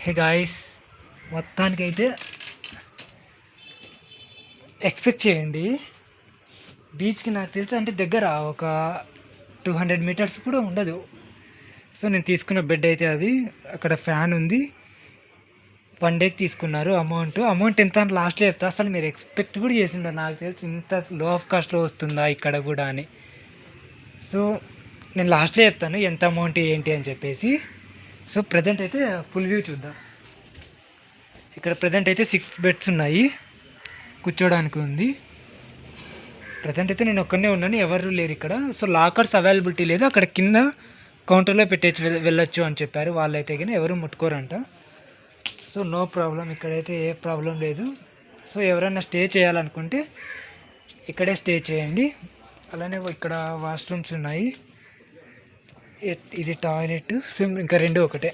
Hey guys, మొత్తానికైతే expect చేయండి. బీచ్కి నాకు తెలిసి అంటే దగ్గర ఒక 200 మీటర్స్ కూడా ఉండదు. సో నేను తీసుకున్న బెడ్ అయితే అది, అక్కడ ఫ్యాన్ ఉంది. 1 డేకి తీసుకున్నారు. అమౌంట్ ఎంత అని లాస్ట్లో చెప్తా. అసలు మీరు ఎక్స్పెక్ట్ కూడా చేసి ఉండరు నాకు తెలిసి, ఇంత లో ఆఫ్ కాస్ట్లో వస్తుందా ఇక్కడ కూడా అని. సో నేను లాస్ట్లో చెప్తాను ఎంత అమౌంట్ ఏంటి అని చెప్పేసి. సో ప్రజెంట్ అయితే ఫుల్ వ్యూ చూద్దాం. ఇక్కడ ప్రజెంట్ అయితే 6 బెడ్స్ ఉన్నాయి, కూర్చోడానికి ఉంది. ప్రజెంట్ అయితే నేను ఒక్కనే ఉన్నాను, ఎవరు లేరు ఇక్కడ. సో లాకర్స్ అవైలబిలిటీ లేదు, అక్కడ కింద కౌంటర్లో పెట్టేసి వెళ్ళొచ్చు అని చెప్పారు. వాళ్ళైతే కానీ ఎవరు ముట్టుకోరంట. సో నో ప్రాబ్లం, ఇక్కడైతే ఏ ప్రాబ్లం లేదు. సో ఎవరైనా స్టే చేయాలనుకుంటే ఇక్కడే స్టే చేయండి. అలానే ఇక్కడ వాష్రూమ్స్ ఉన్నాయి. ఇది టాయిలెట్, స్విమ్, ఇంకా రెండు ఒకటే.